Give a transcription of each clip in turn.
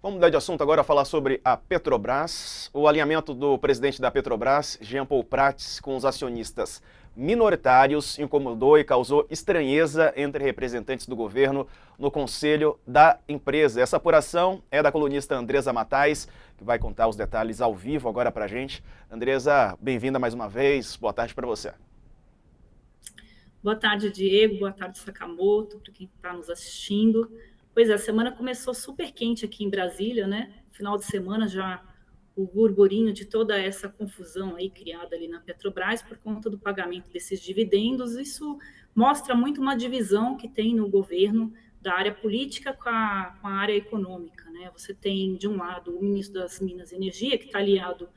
Vamos mudar de assunto agora, falar sobre a Petrobras. O alinhamento do presidente da Petrobras, Jean Paul Prats, com os acionistas minoritários incomodou e causou estranheza entre representantes do governo no conselho da empresa. Essa apuração é da colunista Andresa Matais, que vai contar os detalhes ao vivo agora pra gente. Andresa, bem-vinda mais uma vez. Boa tarde para você. Boa tarde, Diego. Boa tarde, Sakamoto, para quem está nos assistindo. Pois é, a semana começou super quente aqui em Brasília, né? Final de semana já o burburinho de toda essa confusão aí criada ali na Petrobras por conta do pagamento desses dividendos. Isso mostra muito uma divisão que tem no governo da área política com a área econômica, né? Você tem, de um lado, o ministro das Minas e Energia, que está aliado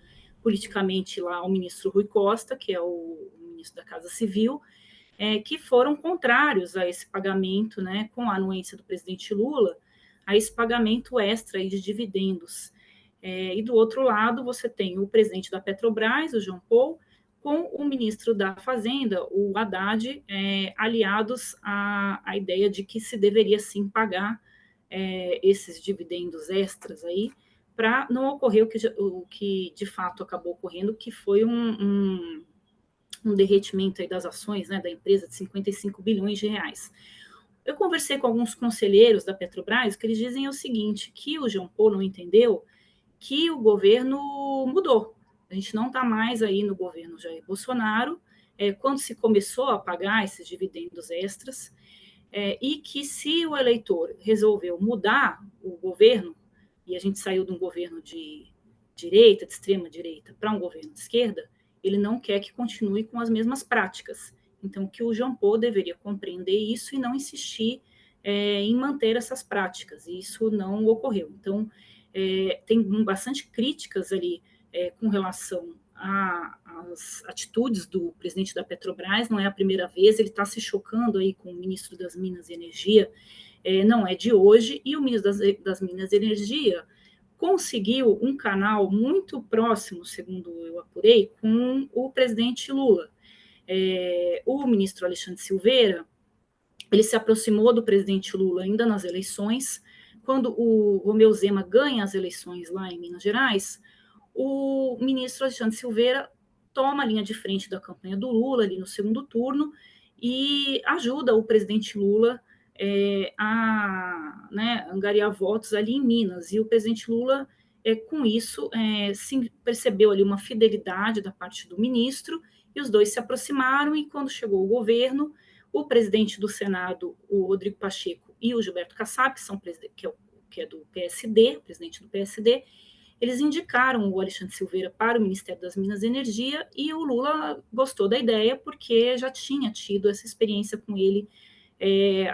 politicamente lá ao ministro Rui Costa, que é o ministro da Casa Civil, que foram contrários a esse pagamento, né, com a anuência do presidente Lula, a esse pagamento extra aí de dividendos. E do outro lado, você tem o presidente da Petrobras, o João Paul, com o ministro da Fazenda, o Haddad, aliados à ideia de que se deveria sim pagar esses dividendos extras aí, para não ocorrer o que de fato acabou ocorrendo, que foi um derretimento aí das ações, né, da empresa de 55 bilhões de reais. Eu conversei com alguns conselheiros da Petrobras, que eles dizem o seguinte, que o Jean Paul não entendeu que o governo mudou. A gente não está mais aí no governo Jair Bolsonaro, quando se começou a pagar esses dividendos extras, e que se o eleitor resolveu mudar o governo, e a gente saiu de um governo de direita, de extrema direita, para um governo de esquerda, ele não quer que continue com as mesmas práticas. Então, que o Jean Paul deveria compreender isso e não insistir em manter essas práticas, e isso não ocorreu. Então, tem bastante críticas ali com relação às atitudes do presidente da Petrobras, não é a primeira vez, ele está se chocando aí com o ministro das Minas e Energia, não é de hoje, e o ministro das Minas e Energia conseguiu um canal muito próximo, segundo eu apurei, com o presidente Lula. O ministro Alexandre Silveira, ele se aproximou do presidente Lula ainda nas eleições. Quando o Romeu Zema ganha as eleições lá em Minas Gerais, o ministro Alexandre Silveira toma a linha de frente da campanha do Lula ali no segundo turno e ajuda o presidente Lula a, né, angariar votos ali em Minas. E o presidente Lula, com isso, sim, percebeu ali uma fidelidade da parte do ministro, e os dois se aproximaram, e quando chegou o governo, o presidente do Senado, o Rodrigo Pacheco, e o Gilberto Kassab, que é do PSD, presidente do PSD, eles indicaram o Alexandre Silveira para o Ministério das Minas e Energia, e o Lula gostou da ideia porque já tinha tido essa experiência com ele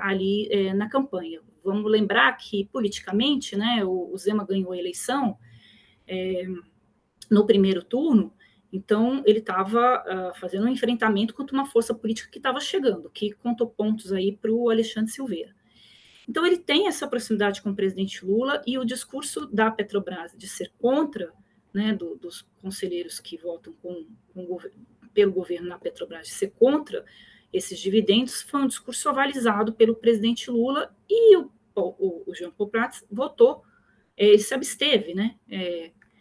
ali na campanha. Vamos lembrar que, politicamente, né, o Zema ganhou a eleição no primeiro turno, então ele estava fazendo um enfrentamento contra uma força política que estava chegando, que contou pontos aí para o Alexandre Silveira. Então ele tem essa proximidade com o presidente Lula, e o discurso da Petrobras de ser contra, né, dos conselheiros que votam pelo governo na Petrobras, de ser contra esses dividendos, foi um discurso avalizado pelo presidente Lula, e o Jean Paul Prats votou, ele se absteve, né?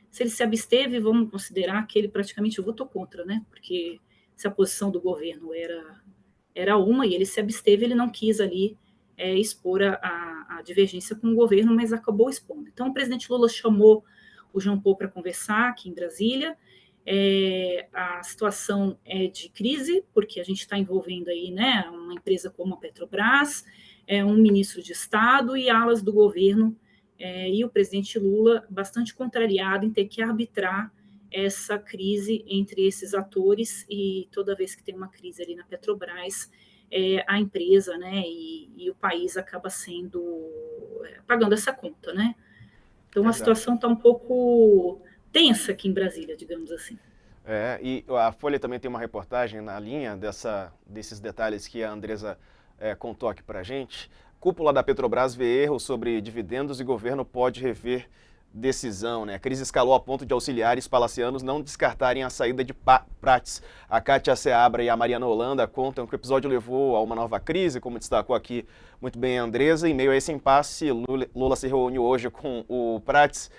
Se ele se absteve, vamos considerar que ele praticamente votou contra, né? Porque se a posição do governo era uma e ele se absteve, ele não quis ali expor a divergência com o governo, mas acabou expondo. Então, o presidente Lula chamou o Jean Paul para conversar aqui em Brasília. A situação é de crise, porque a gente está envolvendo aí, né, uma empresa como a Petrobras, um ministro de Estado e alas do governo, e o presidente Lula bastante contrariado em ter que arbitrar essa crise entre esses atores, e toda vez que tem uma crise ali na Petrobras, a empresa, né, e o país acaba sendo pagando essa conta, né? Então a Verdade. situação está um pouco tensa aqui em Brasília, digamos assim. E a Folha também tem uma reportagem na linha desses detalhes que a Andresa contou aqui pra gente. Cúpula da Petrobras vê erro sobre dividendos e governo pode rever decisão, né? A crise escalou a ponto de auxiliares palacianos não descartarem a saída de Prates. A Kátia Seabra e a Mariana Holanda contam que o episódio levou a uma nova crise, como destacou aqui muito bem a Andresa. Em meio a esse impasse, Lula se reuniu hoje com o Prates,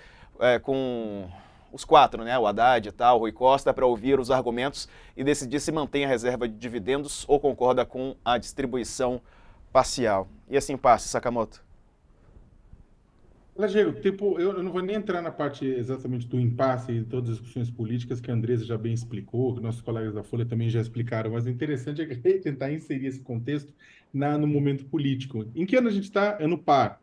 com os quatro, né? O Haddad e tal, Rui Costa, para ouvir os argumentos e decidir se mantém a reserva de dividendos ou concorda com a distribuição parcial. E esse impasse, Sakamoto? Lajeiro, tipo, eu não vou nem entrar na parte exatamente do impasse e todas as discussões políticas que a Andresa já bem explicou, que nossos colegas da Folha também já explicaram, mas o interessante é tentar inserir esse contexto no momento político. Em que ano a gente está? Ano par.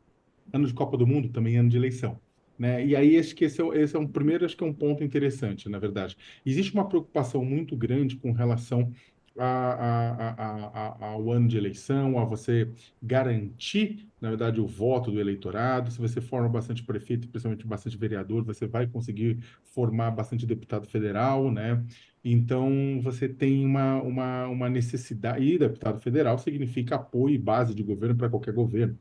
Ano de Copa do Mundo, também ano de eleição. Né? E aí acho que esse é um primeiro, acho que é um ponto interessante, na verdade. Existe uma preocupação muito grande com relação ao ano de eleição, a você garantir, na verdade, o voto do eleitorado. Se você forma bastante prefeito, principalmente bastante vereador, você vai conseguir formar bastante deputado federal, né? Então, você tem uma necessidade, e deputado federal significa apoio e base de governo para qualquer governo.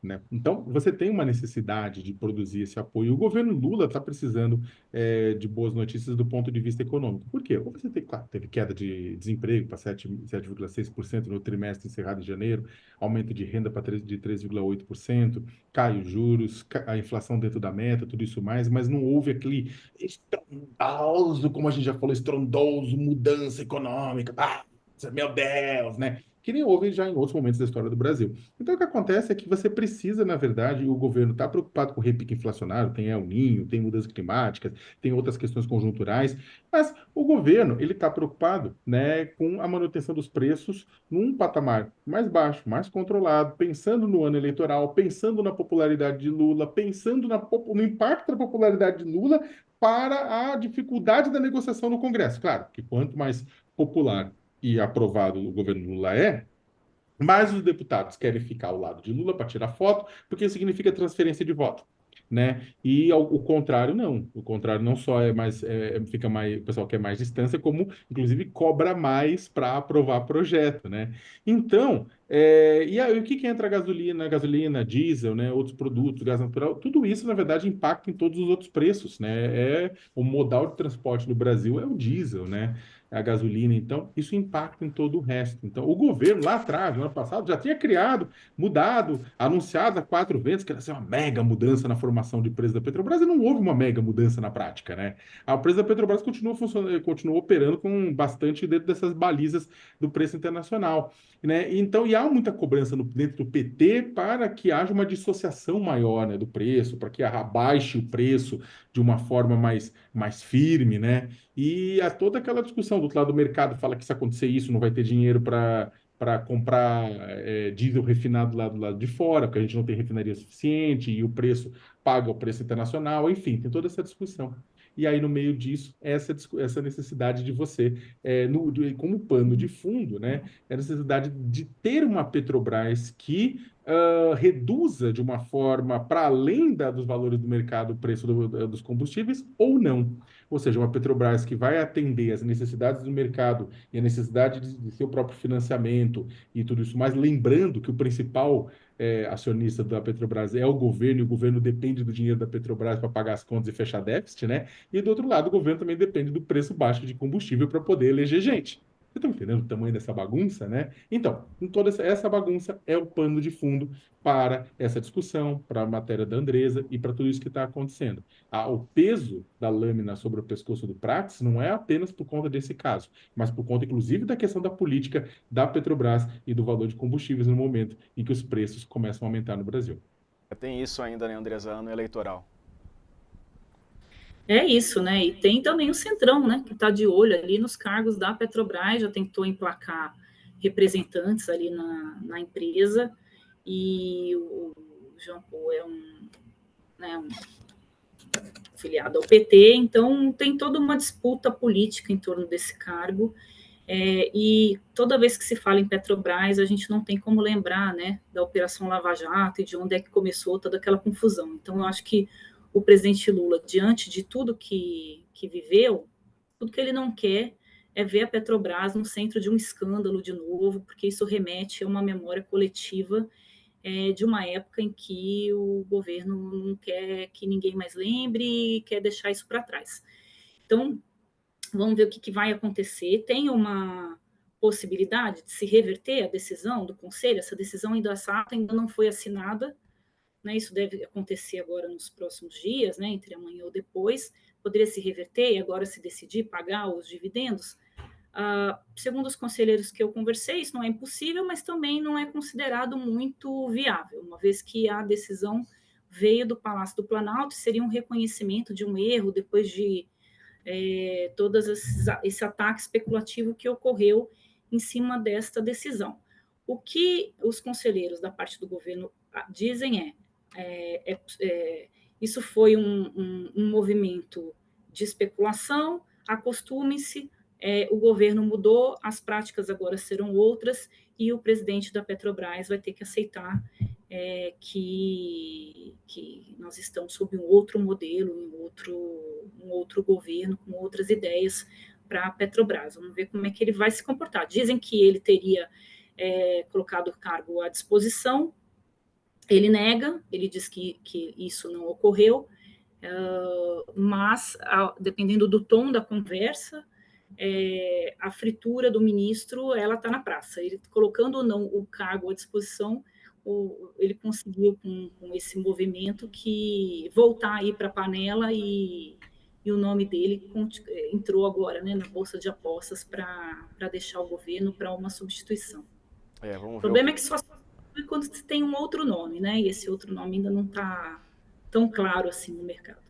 Né? Então, você tem uma necessidade de produzir esse apoio. O governo Lula está precisando de boas notícias do ponto de vista econômico. Por quê? Ou você tem, claro, teve queda de desemprego para 7,6% no trimestre encerrado em janeiro, aumento de renda de 3,8%, cai os juros, a inflação dentro da meta, tudo isso mais, mas não houve aquele estrondoso, como a gente já falou, estrondoso, mudança econômica. Ah, meu Deus, né? Que nem houve já em outros momentos da história do Brasil. Então, o que acontece é que você precisa, na verdade, o governo está preocupado com o repique inflacionário, tem El Niño, tem mudanças climáticas, tem outras questões conjunturais, mas o governo ele está preocupado, né, com a manutenção dos preços num patamar mais baixo, mais controlado, pensando no ano eleitoral, pensando na popularidade de Lula, pensando no impacto da popularidade de Lula para a dificuldade da negociação no Congresso. Claro que quanto mais popular e aprovado o governo Lula mas os deputados querem ficar ao lado de Lula para tirar foto, porque significa transferência de voto, né? E o contrário não. O contrário não só fica mais, o pessoal quer mais distância, como inclusive cobra mais para aprovar projeto, né? Então, e aí o que que entra gasolina, diesel, né? Outros produtos, gás natural, tudo isso na verdade impacta em todos os outros preços, né? O modal de transporte do Brasil é o diesel, né? A gasolina, então isso impacta em todo o resto. Então, o governo lá atrás, no ano passado, já tinha criado, mudado, anunciado a quatro ventos que ia ser uma mega mudança na formação de preço da Petrobras, e não houve uma mega mudança na prática, né? O preço da Petrobras continua funcionando, continua operando com bastante dentro dessas balizas do preço internacional, né? Então, e há muita cobrança dentro do PT para que haja uma dissociação maior, né, do preço, para que abaixe o preço de uma forma mais firme, né? E há toda aquela discussão do outro lado do mercado, fala que se acontecer isso, não vai ter dinheiro para comprar diesel refinado lá do lado de fora, porque a gente não tem refinaria suficiente e o preço paga o preço internacional, enfim, tem toda essa discussão. E aí, no meio disso, essa necessidade de você, como pano de fundo, né, é a necessidade de ter uma Petrobras que reduza de uma forma para além dos valores do mercado o preço dos combustíveis ou não. Ou seja, uma Petrobras que vai atender às necessidades do mercado e a necessidade de seu próprio financiamento e tudo isso, mas lembrando que o principal acionista da Petrobras é o governo, e o governo depende do dinheiro da Petrobras para pagar as contas e fechar déficit, né? E do outro lado, o governo também depende do preço baixo de combustível para poder eleger gente. Vocês estão entendendo o tamanho dessa bagunça, né? Então, toda essa bagunça é o pano de fundo para essa discussão, para a matéria da Andresa e para tudo isso que está acontecendo. O peso da lâmina sobre o pescoço do Prates não é apenas por conta desse caso, mas por conta, inclusive, da questão da política da Petrobras e do valor de combustíveis no momento em que os preços começam a aumentar no Brasil. Tem isso ainda, né, Andresa, ano eleitoral. É isso, né? E tem também o Centrão, né? Que está de olho ali nos cargos da Petrobras, já tentou emplacar representantes ali na empresa, e o Jean Paul é um filiado ao PT, então tem toda uma disputa política em torno desse cargo. E toda vez que se fala em Petrobras, a gente não tem como lembrar, né, da Operação Lava Jato e de onde é que começou toda aquela confusão. Então, eu acho que o presidente Lula, diante de tudo que viveu, tudo que ele não quer é ver a Petrobras no centro de um escândalo de novo, porque isso remete a uma memória coletiva de uma época em que o governo não quer que ninguém mais lembre e quer deixar isso para trás. Então, vamos ver o que vai acontecer. Tem uma possibilidade de se reverter a decisão do Conselho, essa decisão ainda não foi assinada, né? Isso deve acontecer agora nos próximos dias, né? Entre amanhã ou depois, poderia se reverter e agora se decidir pagar os dividendos. Segundo os conselheiros que eu conversei, isso não é impossível, mas também não é considerado muito viável, uma vez que a decisão veio do Palácio do Planalto, seria um reconhecimento de um erro depois de todos esse ataque especulativo que ocorreu em cima desta decisão. O que os conselheiros da parte do governo dizem isso foi um movimento de especulação, acostume-se, o governo mudou, as práticas agora serão outras, e o presidente da Petrobras vai ter que aceitar que nós estamos sob um outro modelo, um outro governo, com outras ideias para a Petrobras. Vamos ver como é que ele vai se comportar. Dizem que ele teria colocado o cargo à disposição, ele nega, ele diz que isso não ocorreu, mas, dependendo do tom da conversa, a fritura do ministro, ela está na praça. Ele, colocando ou não o cargo à disposição, ele conseguiu, com esse movimento, que voltar aí para a panela e o nome dele entrou agora, né, na Bolsa de Apostas para deixar o governo para uma substituição. O problema é que só quando se tem um outro nome, né? E esse outro nome ainda não está tão claro assim no mercado.